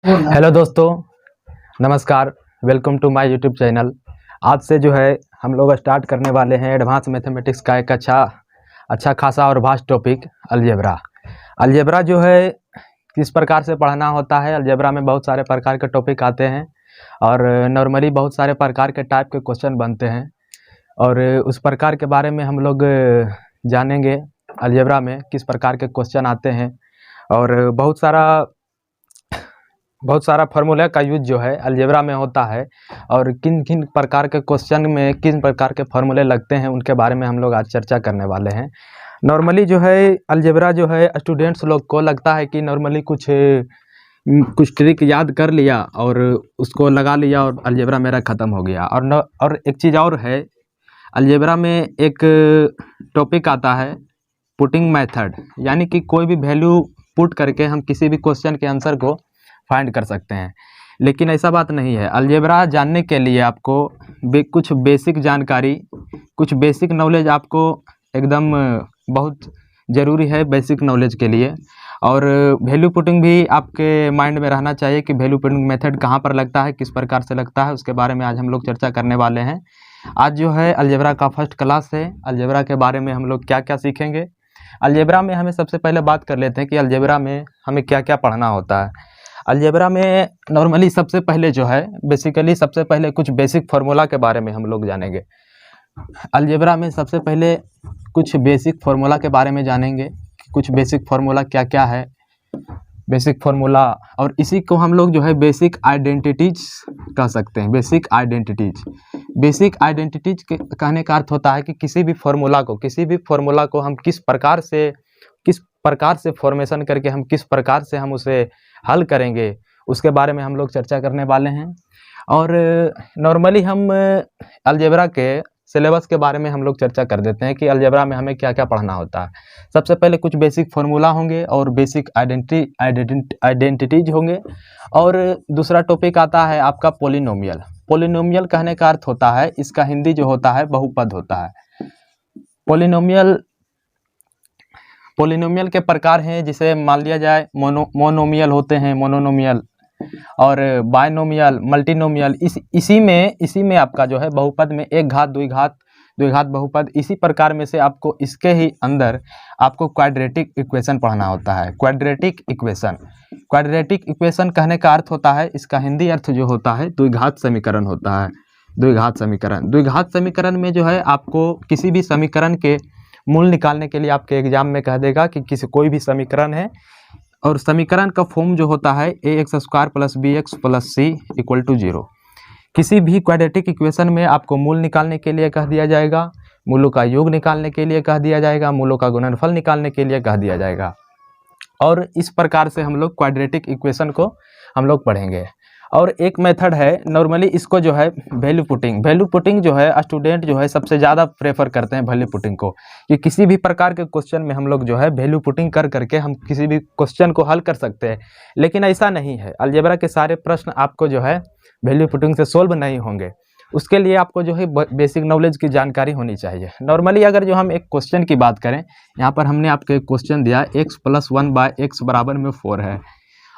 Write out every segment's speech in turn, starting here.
Hello दोस्तों, नमस्कार। Welcome to my YouTube channel. आज से जो है हम लोग स्टार्ट करने वाले हैं एडवांस मैथमेटिक्स का एक अच्छा खासा और वास्ट टॉपिक अलजेब्रा। अलजेब्रा जो है किस प्रकार से पढ़ना होता है। अलजेब्रा में बहुत सारे प्रकार के टॉपिक आते हैं और नॉर्मली बहुत सारे प्रकार के टाइप के क्वेश्चन बनते हैं और उस प्रकार के बारे में हम लोग जानेंगे। अलजेब्रा में किस प्रकार के क्वेश्चन आते हैं और बहुत सारा फार्मूला का यूज जो है अलजेब्रा में होता है और किन किन प्रकार के क्वेश्चन में किन प्रकार के फार्मूले लगते हैं उनके बारे में हम लोग आज चर्चा करने वाले हैं। नॉर्मली जो है अलजेब्रा जो है स्टूडेंट्स लोग को लगता है कि नॉर्मली कुछ ट्रिक याद कर लिया और उसको लगा लिया और अलजेब्रा मेरा ख़त्म हो गया। और एक चीज़ और है, अलजेब्रा में एक टॉपिक आता है पुटिंग मेथड, यानी कि कोई भी वैल्यू पुट करके हम किसी भी क्वेश्चन के आंसर को फाइंड कर सकते हैं। लेकिन ऐसा बात नहीं है। अलजेब्रा जानने के लिए आपको कुछ बेसिक जानकारी, कुछ बेसिक नॉलेज आपको एकदम बहुत ज़रूरी है बेसिक नॉलेज के लिए। और वैल्यू पुटिंग भी आपके माइंड में रहना चाहिए कि वैल्यू पुटिंग मेथड कहाँ पर लगता है, किस प्रकार से लगता है, उसके बारे में आज हम लोग चर्चा करने वाले हैं। आज जो है अलजेब्रा का फर्स्ट क्लास है। अलजेब्रा के बारे में हम लोग क्या क्या सीखेंगे। अलजेब्रा में हमें सबसे पहले बात कर लेते हैं कि अलजेब्रा में हमें क्या क्या पढ़ना होता है। अलजेब्रा में नॉर्मली सबसे पहले जो है बेसिकली सबसे पहले कुछ बेसिक फार्मूला के बारे में हम लोग जानेंगे। अलजेब्रा में सबसे पहले कुछ बेसिक फार्मूला के बारे में जानेंगे। कुछ बेसिक फार्मूला क्या क्या है, बेसिक फार्मूला, और इसी को हम लोग जो है बेसिक आइडेंटिटीज कह सकते हैं। बेसिक आइडेंटिटीज के कहने का अर्थ होता है कि किसी भी फार्मूला को हम किस प्रकार से फॉर्मेशन करके हम किस प्रकार से हम उसे हल करेंगे, उसके बारे में हम लोग चर्चा करने वाले हैं। और नॉर्मली हम अलजेब्रा के सिलेबस के बारे में हम लोग चर्चा कर देते हैं कि अलजेब्रा में हमें क्या क्या पढ़ना होता है। सबसे पहले कुछ बेसिक फार्मूला होंगे और बेसिक आइडेंटिटीज होंगे। और दूसरा टॉपिक आता है आपका पोलिनोमियल। पोलिनोमियल कहने का अर्थ होता है, इसका हिंदी जो होता है बहुपद होता है। पोलिनोमियल के प्रकार हैं, जिसे मान लिया जाए मोनोमियल होते हैं, मोनोनोमियल और बायनोमियल, मल्टीनोमियल। इसी में आपका जो है बहुपद में एक घात द्वि घात बहुपद, इसी प्रकार में से आपको इसके ही अंदर आपको क्वाड्रेटिक इक्वेशन पढ़ना होता है। क्वाड्रेटिक इक्वेशन कहने का अर्थ होता है, इसका हिंदी अर्थ जो होता है द्विघात समीकरण होता है। द्विघात समीकरण में जो है आपको किसी भी समीकरण के मूल निकालने के लिए आपके एग्जाम में कह देगा कि कोई भी समीकरण है और समीकरण का फॉर्म जो होता है ax² + bx + c = 0। किसी भी क्वाड्रेटिक इक्वेशन में आपको मूल निकालने के लिए कह दिया जाएगा, मूलों का योग निकालने के लिए कह दिया जाएगा, मूलों का गुणनफल निकालने के लिए कह दिया जाएगा। और इस प्रकार से हम लोग क्वाड्रेटिक इक्वेशन को हम लोग पढ़ेंगे। और एक मेथड है नॉर्मली, इसको जो है वैल्यू पुटिंग जो है स्टूडेंट जो है सबसे ज़्यादा प्रेफर करते हैं वैल्यू पुटिंग को, कि किसी भी प्रकार के क्वेश्चन में हम लोग जो है वैल्यू पुटिंग करके हम किसी भी क्वेश्चन को हल कर सकते हैं। लेकिन ऐसा नहीं है, अलजेब्रा के सारे प्रश्न आपको जो है वैल्यू पुटिंग से सोल्व नहीं होंगे। उसके लिए आपको जो है बेसिक नॉलेज की जानकारी होनी चाहिए। नॉर्मली अगर जो हम एक क्वेश्चन की बात करें, यहाँ पर हमने आपको एक क्वेश्चन दिया x + 1/x = 4 है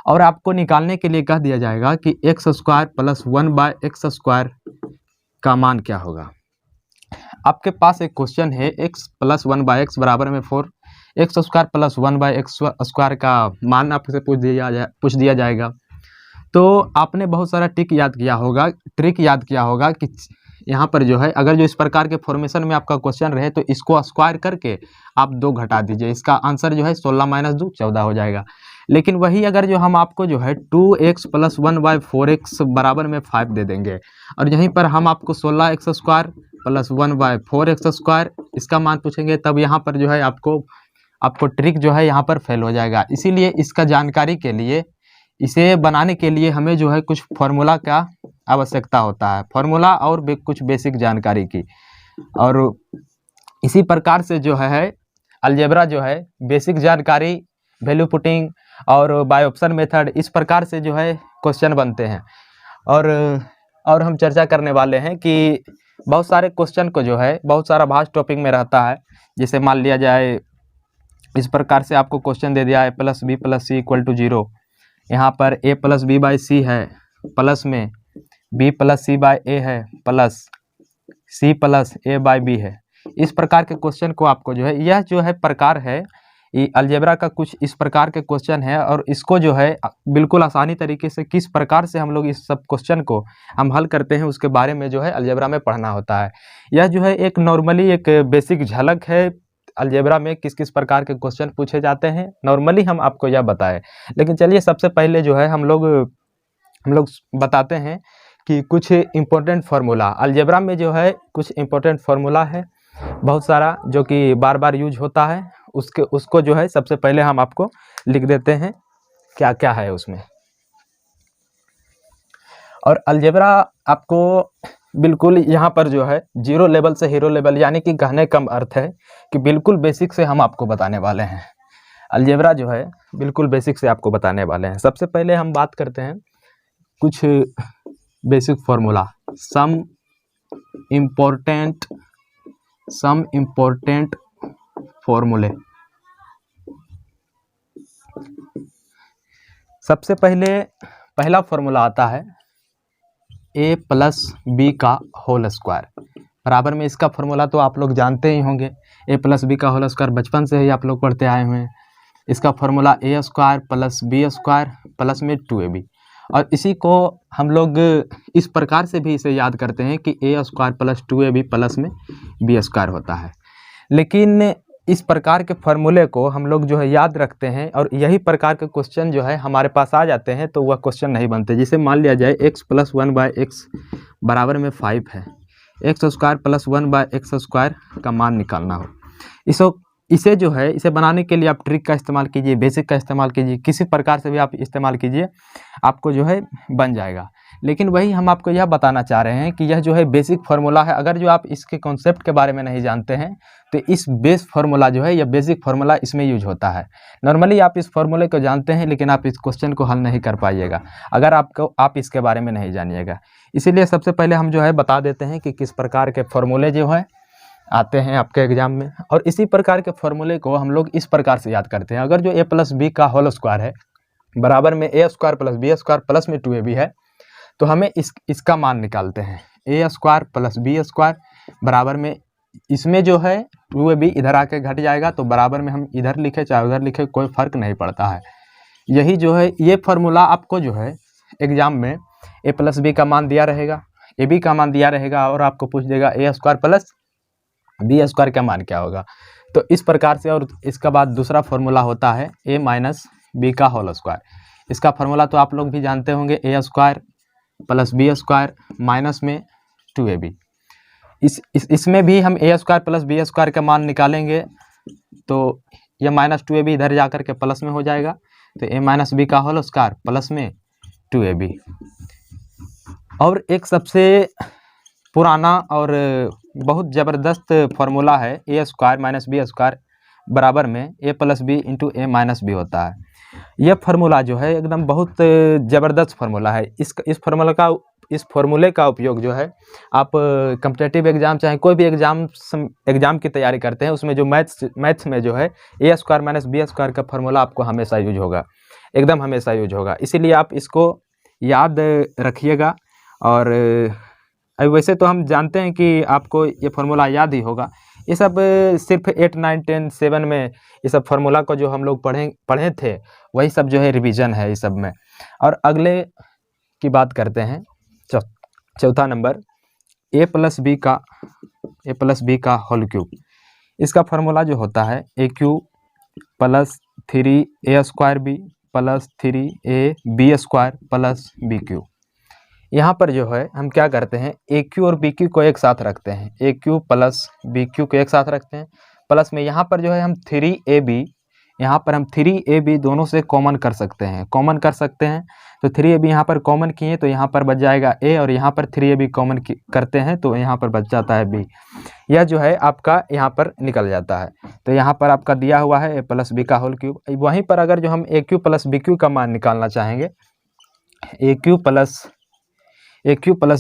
और आपको निकालने के लिए कह दिया जाएगा कि x² + 1/x² का मान क्या होगा। आपके पास एक क्वेश्चन है x + 1/x = 4, x² + 1/x² का मान आपसे पूछ दिया जाएगा। तो आपने बहुत सारा ट्रिक याद किया होगा कि यहाँ पर जो है अगर जो इस प्रकार के फॉर्मेशन में आपका क्वेश्चन रहे तो इसको स्क्वायर करके आप 2 घटा दीजिए, इसका आंसर जो है 16 - 2 14 हो जाएगा। लेकिन वही अगर जो हम आपको जो है 2x + 1/4x = 5 दे देंगे और यहीं पर हम आपको 16x² + 1/4x² इसका मान पूछेंगे, तब यहाँ पर जो है आपको ट्रिक जो है यहाँ पर फेल हो जाएगा। इसीलिए इसका जानकारी के लिए, इसे बनाने के लिए हमें जो है कुछ फार्मूला का आवश्यकता होता है, फार्मूला और कुछ बेसिक जानकारी की। और इसी प्रकार से जो है अलजेब्रा जो है बेसिक जानकारी, वैल्यू पुटिंग और बाय ऑप्शन मेथड, इस प्रकार से जो है क्वेश्चन बनते हैं। और हम चर्चा करने वाले हैं कि बहुत सारे क्वेश्चन को जो है बहुत सारा भास्ट टॉपिक में रहता है। जैसे मान लिया जाए इस प्रकार से आपको क्वेश्चन दे दिया है a + b + c = 0, यहाँ पर a plus B by C है, प्लस में b plus C by A है, plus c plus a by B है। इस प्रकार के क्वेश्चन को आपको जो है, यह जो है प्रकार है, ये अलजेब्रा का कुछ इस प्रकार के क्वेश्चन है, और इसको जो है बिल्कुल आसानी तरीके से किस प्रकार से हम लोग इस सब क्वेश्चन को हम हल करते हैं उसके बारे में जो है अलजेब्रा में पढ़ना होता है। यह जो है एक नॉर्मली एक बेसिक झलक है अलजेब्रा में किस किस प्रकार के क्वेश्चन पूछे जाते हैं, नॉर्मली हम आपको यह बताएं। लेकिन चलिए सबसे पहले जो है हम लोग बताते हैं कि कुछ इम्पोर्टेंट फार्मूला अलजेब्रा में जो है, कुछ इम्पोर्टेंट फार्मूला है बहुत सारा जो कि बार बार यूज होता है, उसको जो है सबसे पहले हम आपको लिख देते हैं क्या क्या है उसमें। और अलजेब्रा आपको बिल्कुल यहाँ पर जो है जीरो लेवल से हीरो लेवल, यानी कि कहने का अर्थ है कि बिल्कुल बेसिक से हम आपको बताने वाले हैं। अलजेब्रा जो है बिल्कुल बेसिक से आपको बताने वाले हैं। सबसे पहले हम बात करते हैं कुछ बेसिक फार्मूला, सम इम्पोर्टेंट फॉर्मूले। सबसे पहला फॉर्मूला आता है a प्लस बी का होल स्क्वायर, बराबर में इसका फॉर्मूला तो आप लोग जानते ही होंगे, a प्लस बी का होल स्क्वायर बचपन से ही आप लोग पढ़ते आए हुए हैं। इसका formula a square plus B square plus में 2ab, और इसी को हम लोग इस प्रकार से भी इसे याद करते हैं कि a square plus 2ab plus में b स्क्वायर होता है। लेकिन इस प्रकार के फार्मूले को हम लोग जो है याद रखते हैं, और यही प्रकार के क्वेश्चन जो है हमारे पास आ जाते हैं तो वह क्वेश्चन नहीं बनते। जिसे मान लिया जाए x प्लस 1 बाई एक्स बराबर में 5 है, x square plus 1 by x square का मान निकालना हो, इसे जो है इसे बनाने के लिए आप ट्रिक का इस्तेमाल कीजिए, बेसिक का इस्तेमाल कीजिए, किसी प्रकार से भी आप इस्तेमाल कीजिए, आपको जो है बन जाएगा। लेकिन वही हम आपको यह बताना चाह रहे हैं कि यह जो है बेसिक फार्मूला है। अगर जो आप इसके कॉन्सेप्ट के बारे में नहीं जानते हैं तो इस बेस फार्मूला जो है, यह बेसिक फार्मूला इसमें यूज होता है। नॉर्मली आप इस फार्मूले को जानते हैं लेकिन आप इस क्वेश्चन को हल नहीं कर पाइएगा अगर आप इसके बारे में नहीं जानिएगा। इसीलिए सबसे पहले हम जो है बता देते हैं कि किस प्रकार के फार्मूले जो है आते हैं आपके एग्जाम में, और इसी प्रकार के फार्मूले को हम लोग इस प्रकार से याद करते हैं। अगर जो a प्लस बी का होल स्क्वायर है बराबर में a square plus B square plus में 2ab है, तो हमें इसका मान निकालते हैं। a square plus B square बराबर में, इसमें जो है 2ab इधर आके घट जाएगा तो बराबर में हम इधर लिखे चाहे उधर लिखे कोई फ़र्क नहीं पड़ता है। यही जो है ये फार्मूला आपको जो है एग्जाम में a प्लस बी का मान दिया रहेगा, ab का मान दिया रहेगा, और आपको पूछ देगा a square plus B square का मान क्या होगा। तो इस प्रकार से, और इसका बाद दूसरा फार्मूला होता है a माइनस बी का होल स्क्वायर। इसका फार्मूला तो आप लोग भी जानते होंगे, a square plus B square minus में 2ab। इसमें भी हम a square plus B square का मान निकालेंगे तो यह माइनस 2ab इधर जा कर के प्लस में हो जाएगा, तो a माइनस बी का होल स्क्वायर प्लस में 2ab। और एक सबसे पुराना और बहुत ज़बरदस्त फार्मूला है a square minus B square बराबर में a plus B into A minus B होता है। यह फार्मूला जो है एकदम बहुत ज़बरदस्त फार्मूला है। इस फार्मूले का उपयोग जो है आप कॉम्पिटिटिव एग्जाम चाहे कोई भी एग्जाम की तैयारी करते हैं उसमें जो मैथ्स में जो है a square minus B square का फार्मूला आपको हमेशा यूज होगा, एकदम हमेशा यूज होगा। इसीलिए आप इसको याद रखिएगा। और वैसे तो हम जानते हैं कि आपको ये फार्मूला याद ही होगा, ये सब सिर्फ 8, 9, 10, 7 में ये सब फार्मूला को जो हम लोग पढ़े थे वही सब जो है रिवीजन है इस सब में। और अगले की बात करते हैं, चौथा नंबर a प्लस बी का होल क्यूब। इसका फार्मूला जो होता है a cube plus 3a square B plus 3a B square plus B cube. यहाँ पर जो है हम क्या करते हैं, ए क्यू और बी क्यू को एक साथ रखते हैं, A cube plus B cube को एक साथ रखते हैं, प्लस में यहाँ पर जो है हम 3ab, यहाँ पर हम 3ab दोनों से कॉमन कर सकते हैं, तो 3ab यहाँ पर कॉमन किए तो यहाँ पर बच जाएगा a, और यहाँ पर 3ab कॉमन करते हैं तो यहाँ पर बच जाता है b। यह जो है आपका यहाँ पर निकल जाता है। तो यहाँ पर आपका दिया हुआ है a प्लस बी का होल क्यूब। वहीं पर अगर जो हम ए क्यू प्लस बी क्यू का मान निकालना चाहेंगे, ए क्यू प्लस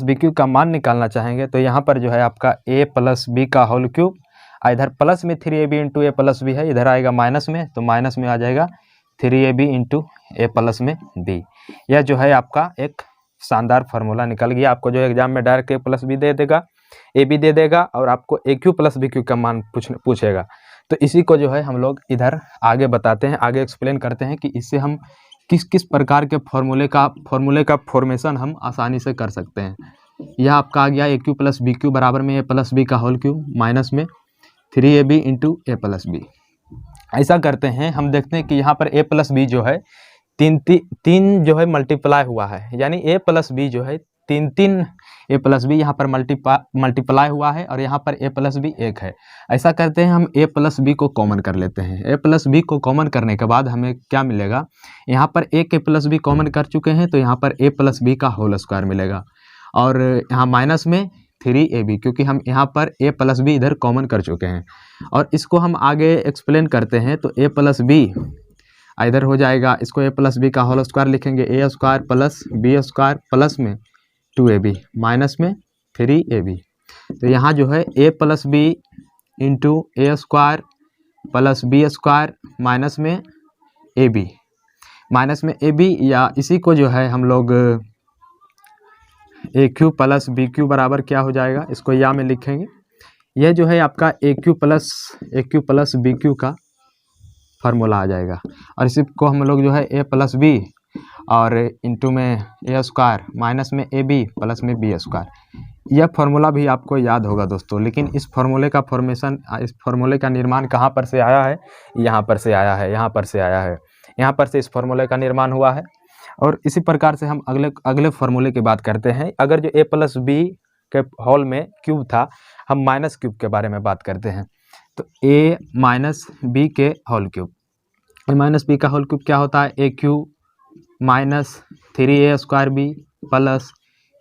बी क्यू का मान निकालना चाहेंगे तो यहाँ पर जो है आपका a प्लस बी का होल क्यूब, इधर प्लस में 3ab इंटू ए प्लस बी है, इधर आएगा माइनस में, तो माइनस में आ जाएगा 3ab इंटू ए प्लस में बी। यह जो है आपका एक शानदार फार्मूला निकल गया। आपको जो एग्जाम में डायरेक्ट ए प्लस बी दे देगा, ए बी दे देगा और आपको ए क्यू प्लस बी क्यू का मान पूछेगा। तो इसी को जो है हम लोग इधर आगे बताते हैं, आगे एक्सप्लेन करते हैं कि इससे हम किस किस प्रकार के फार्मूले का फॉर्मेशन हम आसानी से कर सकते हैं। यह आपका आ गया ए क्यू प्लस बी क्यू बराबर में ए प्लस बी का होल क्यूब माइनस में 3ab इंटू ए प्लस बी। ऐसा करते हैं, हम देखते हैं कि यहाँ पर ए प्लस बी जो है तीन जो है मल्टीप्लाई हुआ है, यानी ए प्लस बी जो है तीन ए प्लस बी यहाँ पर मल्टीप्लाई हुआ है और यहाँ पर ए प्लस बी एक है। ऐसा करते हैं, हम ए प्लस बी को कॉमन कर लेते हैं। ए प्लस बी को कॉमन करने के बाद हमें क्या मिलेगा, यहाँ पर एक ए प्लस बी कॉमन कर चुके हैं तो यहाँ पर ए प्लस बी का होल स्क्वायर मिलेगा और यहाँ माइनस में 3ab, क्योंकि हम यहाँ पर ए प्लस बी इधर कॉमन कर चुके हैं। और इसको हम आगे एक्सप्लेन करते हैं तो ए प्लस बी इधर हो जाएगा, इसको ए प्लस बी का होल स्क्वायर लिखेंगे, A square plus B square plus में 2ab माइनस में 3ab। तो यहाँ जो है A plus B into A square plus B square minus में ए बी, या इसी को जो है हम लोग ए क्यू प्लस बी क्यू बराबर क्या हो जाएगा, इसको या में लिखेंगे। यह जो है आपका ए क्यू प्लस बी क्यू का फार्मूला आ जाएगा और इसी को हम लोग जो है ए प्लस बी और इंटू में ए स्क्वायर माइनस में ए बी प्लस में बी स्क्वायर। यह फार्मूला भी आपको याद होगा दोस्तों, लेकिन इस फार्मूले का फॉर्मेशन, इस फार्मूले का निर्माण कहाँ पर से आया है, यहाँ पर से आया है, यहाँ पर से आया है, यहाँ पर से इस फार्मूले का निर्माण हुआ है। और इसी प्रकार से हम अगले फार्मूले की बात करते हैं। अगर जो ए प्लस बी के होल में क्यूब था, हम माइनस क्यूब के बारे में बात करते हैं। तो ए माइनस बी के whole cube, A minus B का होल क्यूब क्या होता है, A cube minus 3a square B plus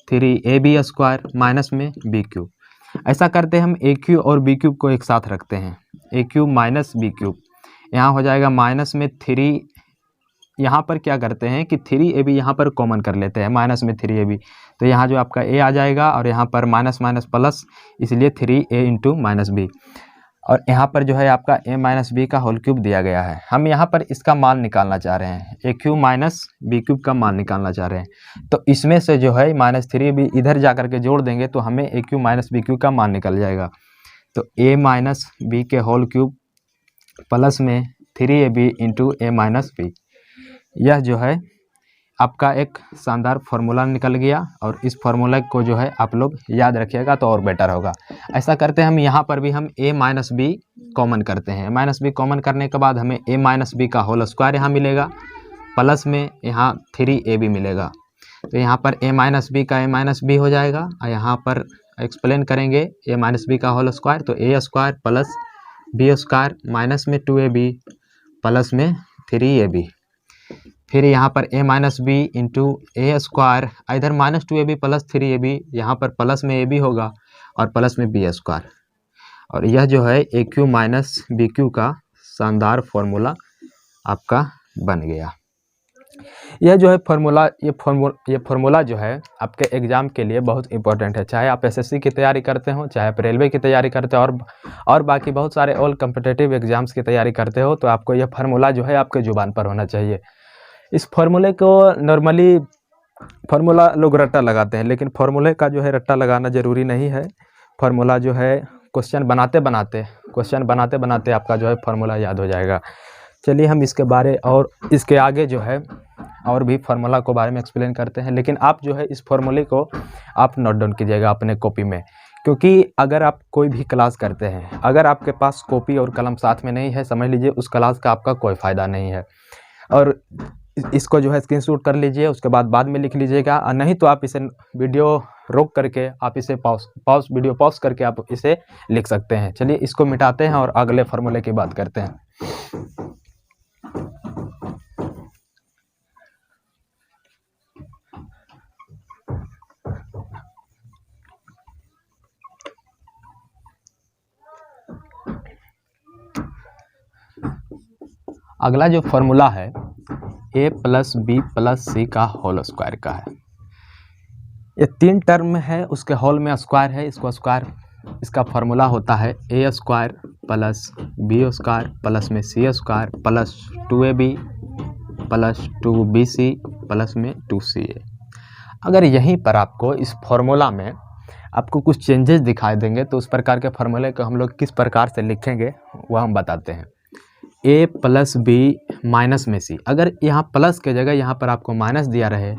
3ab square minus में बी क्यूब। ऐसा करते हैं, हम ए क्यूब और बी क्यूब को एक साथ रखते हैं, A cube minus B cube, यहाँ हो जाएगा माइनस में 3। यहाँ पर क्या करते हैं कि 3ab यहाँ पर कॉमन कर लेते हैं, माइनस में 3ab, तो यहाँ जो आपका a आ जाएगा और यहाँ पर माइनस माइनस प्लस, इसलिए 3a इंटू माइनस बी। और यहाँ पर जो है आपका a माइनस बी का होल क्यूब दिया गया है। हम यहाँ पर इसका मान निकालना चाह रहे हैं, A cube minus B cube का मान निकालना चाह रहे हैं। तो इसमें से जो है माइनस 3ab इधर जा कर के जोड़ देंगे तो हमें ए क्यूब माइनस बी क्यूब का मान निकल जाएगा। तो a माइनस बी के होल क्यूब प्लस में 3ab into A minus B, यह जो है आपका एक शानदार फार्मूला निकल गया और इस फार्मूला को जो है आप लोग याद रखिएगा तो और बेटर होगा। ऐसा करते हैं, हम यहाँ पर भी हम a माइनस बी कॉमन करते हैं। माइनस बी कॉमन करने के बाद हमें a माइनस बी का होल स्क्वायर यहाँ मिलेगा प्लस में यहाँ 3ab मिलेगा। तो यहाँ पर a माइनस बी का a माइनस बी हो जाएगा और यहाँ पर एक्सप्लेन करेंगे a माइनस बी का होल स्क्वायर, तो a square plus B square minus में 2ab प्लस में 3ab। फिर यहाँ पर a minus B into A square, इधर माइनस 2ab प्लस 3ab, यहाँ पर प्लस में ab होगा और प्लस में बी स्क्वायर। और यह जो है ए क्यू माइनस बी क्यू का शानदार फार्मूला आपका बन गया। यह जो है फार्मूला, ये फार्मूला जो है आपके एग्ज़ाम के लिए बहुत इंपॉर्टेंट है, चाहे आप एसएससी की तैयारी करते हो, चाहे आप रेलवे की तैयारी करते हो और बाकी बहुत सारे ऑल कम्पिटिटिव एग्जाम्स की तैयारी करते हो, तो आपको यह फार्मूला जो है आपके ज़ुबान पर होना चाहिए। इस फार्मूले को नॉर्मली फार्मूला लोग रट्टा लगाते हैं, लेकिन फार्मूले का जो है रट्टा लगाना ज़रूरी नहीं है। फार्मूला जो है क्वेश्चन बनाते बनाते आपका जो है फार्मूला याद हो जाएगा। चलिए हम इसके बारे और इसके आगे जो है और भी फार्मूला को बारे में एक्सप्लेन करते हैं, लेकिन आप जो है इस फार्मूले को आप नोट डाउन कीजिएगा अपने कॉपी में, क्योंकि अगर आप कोई भी क्लास करते हैं, अगर आपके पास कॉपी और कलम साथ में नहीं है, समझ लीजिए उस क्लास का आपका कोई फ़ायदा नहीं है। और इसको जो है स्क्रीनशॉट कर लीजिए, उसके बाद में लिख लीजिएगा, और नहीं तो आप इसे वीडियो रोक करके आप इसे वीडियो पॉज करके आप इसे लिख सकते हैं। चलिए इसको मिटाते हैं और अगले फार्मूले की बात करते हैं। अगला जो फार्मूला है a प्लस बी प्लस सी का होल स्क्वायर का है। ये 3 टर्म है, उसके होल में स्क्वायर है, इसको स्क्वायर, इसका फार्मूला होता है a square plus B square plus में C square plus 2ab plus 2BC plus में 2CA। अगर यहीं पर आपको इस फॉर्मूला में आपको कुछ चेंजेस दिखाई देंगे तो उस प्रकार के फॉर्मूले को हम लोग किस प्रकार से लिखेंगे वह हम बताते हैं। A प्लस B माइनस में C, अगर यहाँ प्लस के जगह यहाँ पर आपको माइनस दिया रहे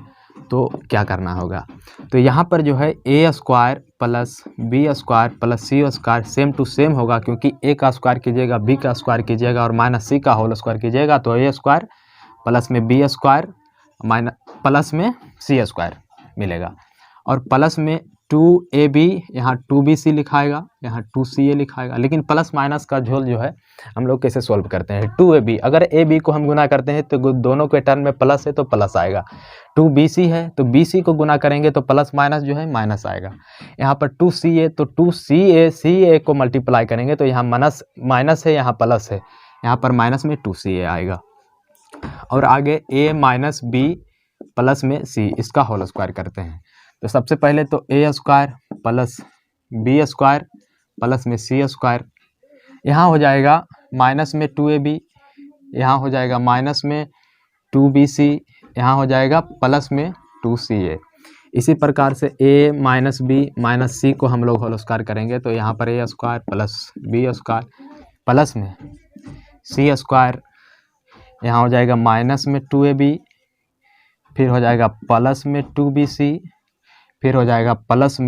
तो क्या करना होगा, तो यहाँ पर जो है A square plus B square plus C square same to same होगा, क्योंकि A का स्क्वायर कीजिएगा B का स्क्वायर कीजिएगा और माइनस C का होल स्क्वायर कीजिएगा तो A स्क्वायर प्लस में B स्क्वायर माइनस प्लस में C स्क्वायर मिलेगा, और प्लस में 2AB यहाँ 2BC लिखाएगा, यहाँ 2CA लिखाएगा। लेकिन प्लस माइनस का झोल जो है हम लोग कैसे सॉल्व करते हैं, 2AB अगर AB को हम गुना करते हैं तो दोनों के टर्म में प्लस है तो प्लस आएगा, 2BC है तो BC को गुना करेंगे तो प्लस माइनस जो है माइनस आएगा। यहाँ पर 2CA तो 2CA CA को मल्टीप्लाई करेंगे तो यहाँ माइनस है यहाँ प्लस है, यहाँ पर माइनस में 2CA आएगा। और आगे A माइनस B प्लस में C इसका होल स्क्वायर करते हैं, तो सबसे पहले तो A square plus B square plus में C स्क्वायर, यहाँ हो जाएगा माइनस में 2AB, यहाँ हो जाएगा माइनस में 2BC, यहाँ हो जाएगा प्लस में 2CA। इसी प्रकार से A minus B minus C को हम लोग होल स्क्वायर करेंगे तो यहाँ पर A square plus B square plus में C स्क्वायर, यहाँ हो जाएगा माइनस में 2AB, फिर हो जाएगा प्लस में 2BC, फिर हो जाएगा प्लस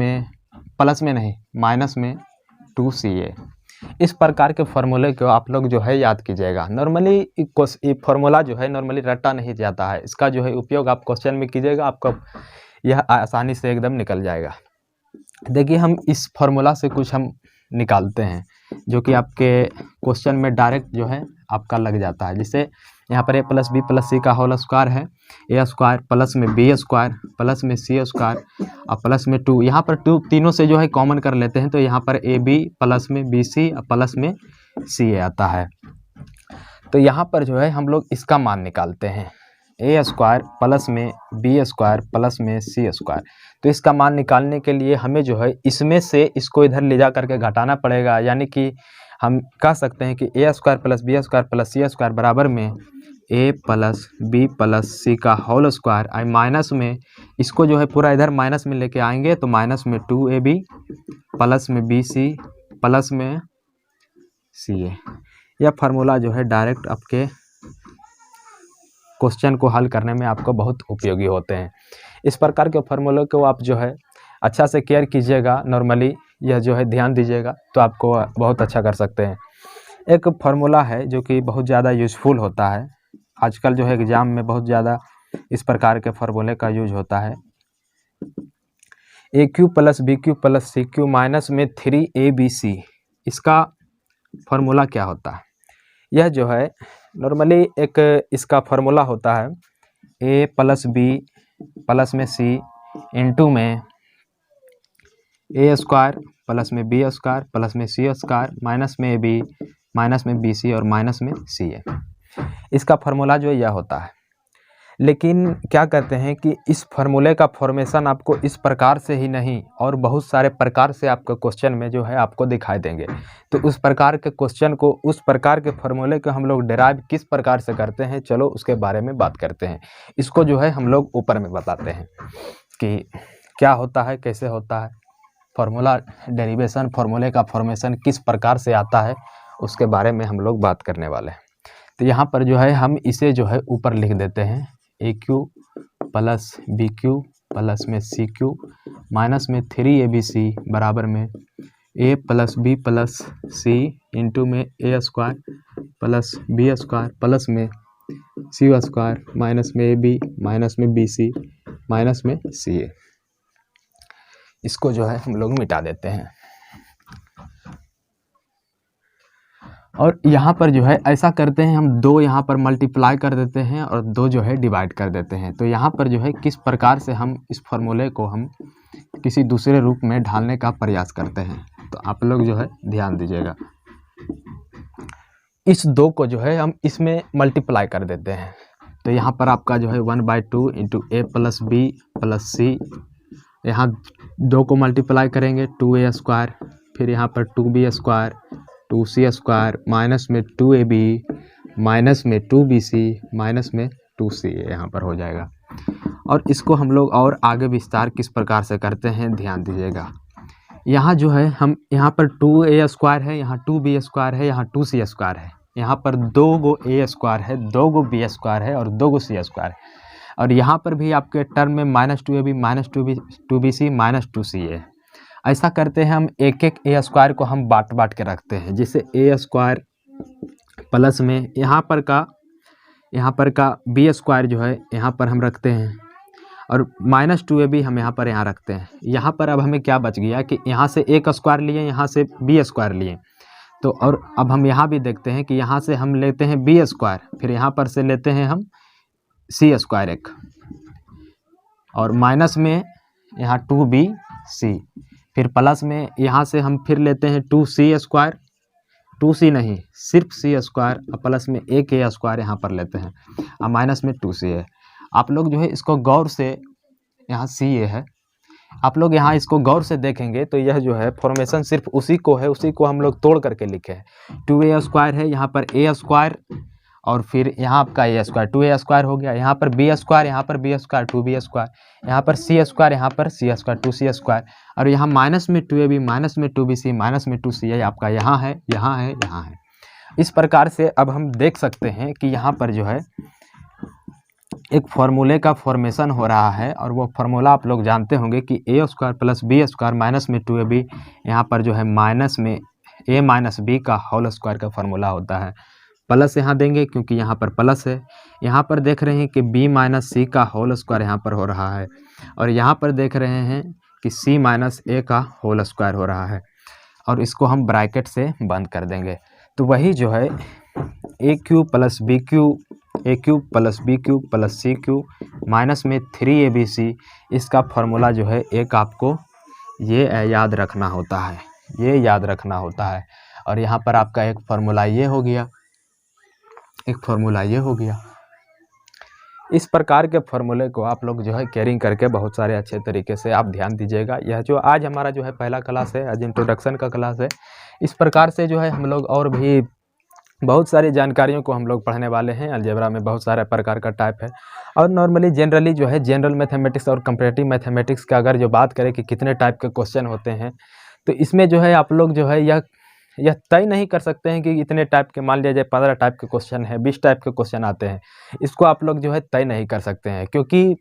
में नहीं माइनस में 2CA। इस प्रकार के फार्मूले को आप लोग जो है याद कीजिएगा। नॉर्मली ये फार्मूला जो है नॉर्मली रटा नहीं जाता है, इसका जो है उपयोग आप क्वेश्चन में कीजिएगा, आपका यह आसानी से एकदम निकल जाएगा। देखिए हम इस फार्मूला से कुछ हम निकालते हैं जो कि आपके क्वेश्चन में डायरेक्ट जो है आपका लग जाता है। जैसे यहाँ पर A plus B plus C का होल स्क्वायर है, A स्क्वायर प्लस में B स्क्वायर प्लस में C स्क्वायर और प्लस में 2, यहाँ पर 2 तीनों से जो है कॉमन कर लेते हैं तो यहाँ पर AB प्लस में BC प्लस में CA आता है। तो यहाँ पर जो है हम लोग इसका मान निकालते हैं, A स्क्वायर प्लस में B स्क्वायर प्लस में C स्क्वायर। तो इसका मान निकालने के लिए हमें जो है इसमें से इसको इधर ले जा करके घटाना पड़ेगा, यानी कि हम कह सकते हैं कि A square plus B square plus C square बराबर में A plus B plus C का होल स्क्वायर, आई माइनस में इसको जो है पूरा इधर माइनस में लेके आएंगे तो माइनस में 2AB प्लस में BC प्लस में CA। यह फार्मूला जो है डायरेक्ट आपके क्वेश्चन को हल करने में आपको बहुत उपयोगी होते हैं। इस प्रकार के फार्मूले को आप जो है अच्छा से केयर कीजिएगा, नॉर्मली यह जो है ध्यान दीजिएगा तो आपको बहुत अच्छा कर सकते हैं। एक फार्मूला है जो कि बहुत ज़्यादा यूज़फुल होता है, आजकल जो है एग्ज़ाम में बहुत ज़्यादा इस प्रकार के फार्मूले का यूज होता है। AQ plus BQ plus CQ minus में 3ABC, इसका फार्मूला क्या होता है? यह जो है नॉर्मली एक इसका फार्मूला होता है A प्लस B प्लस में C इंटू में A स्क्वायर प्लस में B स्क्वायर प्लस में C स्क्वायर माइनस में AB माइनस में BC और माइनस में CA। इसका फार्मूला जो यह होता है। लेकिन क्या कहते हैं कि इस फार्मूले का फॉर्मेशन आपको इस प्रकार से ही नहीं और बहुत सारे प्रकार से आपको क्वेश्चन में जो है आपको दिखाई देंगे। तो उस प्रकार के क्वेश्चन को, उस प्रकार के फार्मूले को हम लोग डिराइव किस प्रकार से करते हैं, चलो उसके बारे में बात करते हैं। इसको जो है हम लोग ऊपर में बताते हैं कि क्या होता है, कैसे होता है फार्मूला डेरिवेशन, फार्मूले का फॉर्मेशन किस प्रकार से आता है, उसके बारे में हम लोग बात करने वाले हैं। तो यहाँ पर जो है हम इसे जो है ऊपर लिख देते हैं AQ प्लस BQ प्लस में CQ माइनस में 3ABC बराबर में A plus B plus C into में A square plus B square plus में C स्क्वायर माइनस में AB माइनस में BC माइनस में CA। इसको जो है हम लोग मिटा देते हैं और यहाँ पर जो है ऐसा करते हैं हम, 2 यहाँ पर मल्टीप्लाई कर देते हैं और 2 जो है डिवाइड कर देते हैं। तो यहाँ पर जो है किस प्रकार से हम इस फार्मूले को हम किसी दूसरे रूप में ढालने का प्रयास करते हैं, तो आप लोग जो है ध्यान दीजिएगा। इस 2 को जो है हम इसमें मल्टीप्लाई कर देते हैं, तो यहाँ पर आपका जो है 1/2 into A plus B plus C, यहाँ 2 को मल्टीप्लाई करेंगे 2A स्क्वायर, फिर यहाँ पर 2B square 2C square minus में 2AB माइनस में 2BC माइनस में 2c यहाँ पर हो जाएगा। और इसको हम लोग और आगे विस्तार किस प्रकार से करते हैं ध्यान दीजिएगा। यहाँ जो है हम यहाँ पर 2a² है, यहाँ 2b² है, यहाँ 2c² है, यहाँ पर 2 गो a² है, 2 गो b² है और 2 गो c² है। और यहाँ पर भी आपके टर्म में -2ab -2bc -2ca। ऐसा करते हैं हम एक एक a² को हम बांट के रखते हैं। जैसे a² प्लस में यहाँ पर का b² जो है यहाँ पर हम रखते हैं और -2ab हम यहाँ रखते हैं। यहाँ पर अब हमें क्या बच गया कि यहाँ से a² लिए, यहाँ से b² लिए। तो और अब हम यहाँ भी देखते हैं कि यहाँ से हम लेते हैं b², फिर यहाँ पर से लेते हैं हम c² एक, और माइनस में यहाँ 2bc, फिर प्लस में यहाँ से हम फिर लेते हैं 2c², 2c नहीं सिर्फ c² और प्लस में एक a² यहाँ पर लेते हैं और माइनस में 2ca। आप लोग जो है इसको गौर से, यहाँ ca है, आप लोग यहाँ इसको गौर से देखेंगे तो यह जो है फॉर्मेशन सिर्फ उसी को है, उसी को हम लोग तोड़ करके लिखे हैं। 2a² है, यहाँ पर a² और फिर यहाँ आपका a², 2a² हो गया, यहाँ पर b², यहाँ पर b², 2b², यहाँ पर c², यहाँ पर c², 2c², और यहाँ माइनस में 2ab माइनस में 2bc माइनस में 2ca आपका यहाँ है, यहाँ है, यहाँ है। इस प्रकार से अब हम देख सकते हैं कि यहाँ पर जो है एक फार्मूले का फॉर्मेशन हो रहा है, और वो फार्मूला आप लोग जानते होंगे कि a² प्लस b² माइनस में 2ab, यहाँ पर जो है माइनस में a माइनस b का होल स्क्वायर का फार्मूला होता है। प्लस यहाँ देंगे क्योंकि यहाँ पर प्लस है। यहाँ पर देख रहे हैं कि b माइनस c का होल स्क्वायर यहाँ पर हो रहा है, और यहाँ पर देख रहे हैं कि c माइनस a का होल स्क्वायर हो रहा है, और इसको हम ब्रैकेट से बंद कर देंगे। तो वही जो है a³ plus b³ a³ plus b³ plus c³ minus में 3abc, इसका फार्मूला जो है एक आपको ये याद रखना होता है, ये याद रखना होता है। और यहाँ पर आपका एक फार्मूला ये हो गया, एक फार्मूला ये हो गया। इस प्रकार के फार्मूले को आप लोग जो है कैरिंग करके बहुत सारे अच्छे तरीके से आप ध्यान दीजिएगा। यह जो आज हमारा जो है पहला क्लास है, आज इंट्रोडक्शन का क्लास है। इस प्रकार से जो है हम लोग और भी बहुत सारी जानकारियों को हम लोग पढ़ने वाले हैं। अलजेब्रा में बहुत सारे प्रकार का टाइप है, और नॉर्मली जनरली जो है जनरल मैथमेटिक्स और कंपैरेटिव मैथमेटिक्स का अगर जो बात करें कि कितने टाइप के क्वेश्चन होते हैं, तो इसमें जो है आप लोग जो है यह तय नहीं कर सकते हैं कि इतने टाइप के, मान लिया जाए 15 टाइप के क्वेश्चन है, 20 टाइप के क्वेश्चन आते हैं, इसको आप लोग जो है तय नहीं कर सकते हैं, क्योंकि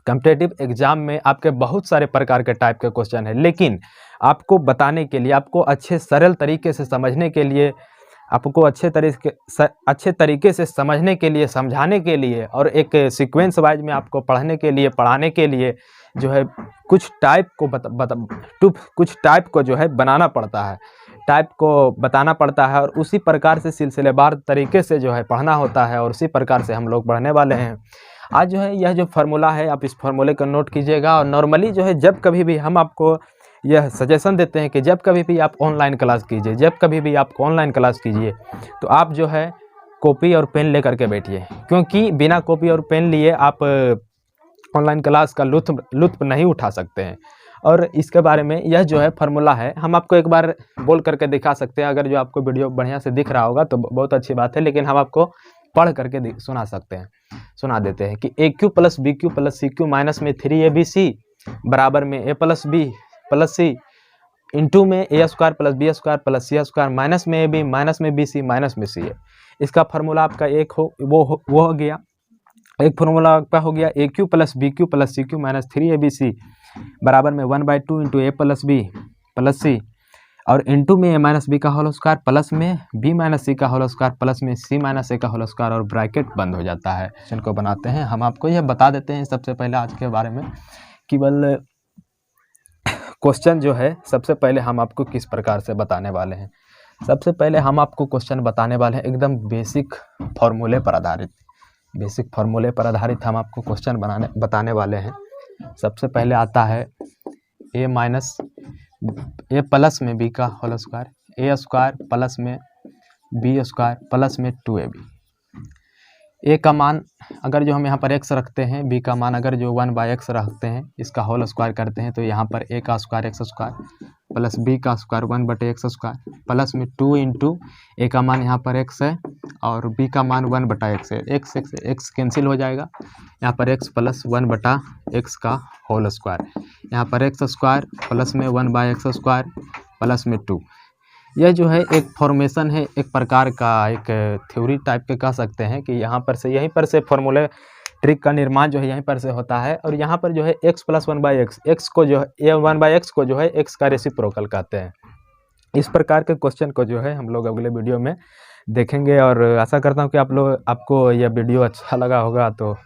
कॉम्पिटिटिव एग्जाम में आपके बहुत सारे प्रकार के टाइप के क्वेश्चन है। लेकिन आपको बताने के लिए, आपको अच्छे सरल तरीके से समझने के लिए, आपको अच्छे तरीके से समझने के लिए, समझाने के लिए, और एक सीक्वेंस वाइज में आपको पढ़ने के लिए, पढ़ाने के लिए जो है कुछ टाइप को कुछ टाइप को जो है बनाना पड़ता है, टाइप को बताना पड़ता है, और उसी प्रकार से सिलसिलेवार तरीके से जो है पढ़ना होता है, और उसी प्रकार से हम लोग पढ़ने वाले हैं। आज जो है यह जो फार्मूला है, आप इस फार्मूले को नोट कीजिएगा। और नॉर्मली जो है जब कभी भी हम आपको यह सजेशन देते हैं कि जब कभी भी आप ऑनलाइन क्लास कीजिए, जब कभी भी आप ऑनलाइन क्लास कीजिए, तो आप जो है कॉपी और पेन लेकर के बैठिए, क्योंकि बिना कॉपी और पेन लिए आप ऑनलाइन क्लास का लुत्फ नहीं उठा सकते हैं। और इसके बारे में यह जो है फार्मूला है, हम आपको एक बार बोल करके दिखा सकते हैं। अगर जो आपको वीडियो बढ़िया से दिख रहा होगा तो बहुत अच्छी बात है, लेकिन हम आपको पढ़ करके सुना सकते हैं, सुना देते हैं कि a³ plus b³ plus c³ minus में 3abc बराबर में a plus b plus c into में a² plus b² plus c² minus में ab माइनस में bc माइनस में ca। इसका फार्मूला आपका एक वो हो गया। एक फार्मूला आपका हो गया a³ plus b³ plus c³ minus 3abc बराबर में 1/2 into a plus b plus c, और इंटू में a माइनस b का होल स्क्वायर प्लस में b माइनस c का होल स्क्वायर प्लस में c माइनस a का होल स्क्वायर, और ब्रैकेट बंद हो जाता है। इनको बनाते हैं, हम आपको यह बता देते हैं सबसे पहले आज के बारे में। केवल क्वेश्चन जो है सबसे पहले हम आपको किस प्रकार से बताने वाले हैं। सबसे पहले हम आपको क्वेश्चन बताने वाले हैं एकदम बेसिक फार्मूले पर आधारित, बेसिक फार्मूले पर आधारित हम आपको क्वेश्चन बताने वाले हैं। सबसे पहले आता है a प्लस में b का होल स्क्वायर, a² प्लस में b² प्लस में 2ab। a का मान अगर जो हम यहाँ पर x रखते हैं, b का मान अगर जो 1/x रखते हैं, इसका होल स्क्वायर करते हैं, तो यहाँ पर a का स्क्वायर x² प्लस b का स्क्वायर 1/x² प्लस में 2 इंटू a का मान यहाँ पर x है और b का मान 1/x है, x कैंसिल हो जाएगा, यहाँ पर x प्लस 1/x का होल स्क्वायर, यहाँ पर x स्क्वायर प्लस में 1/x स्क्वायर प्लस में 2। यह जो है एक फॉर्मेशन है, एक प्रकार का एक थ्योरी टाइप के कह सकते हैं कि यहाँ पर से यहीं पर से फॉर्मूले ट्रिक का निर्माण जो है यहीं पर से होता है। और यहाँ पर जो है x प्लस 1/x, x को जो है 1/x को जो है x का रेसिप्रोकल कहते हैं। इस प्रकार के क्वेश्चन को जो है हम लोग अगले वीडियो में देखेंगे और आशा करता हूँ कि आपको यह वीडियो अच्छा लगा होगा। तो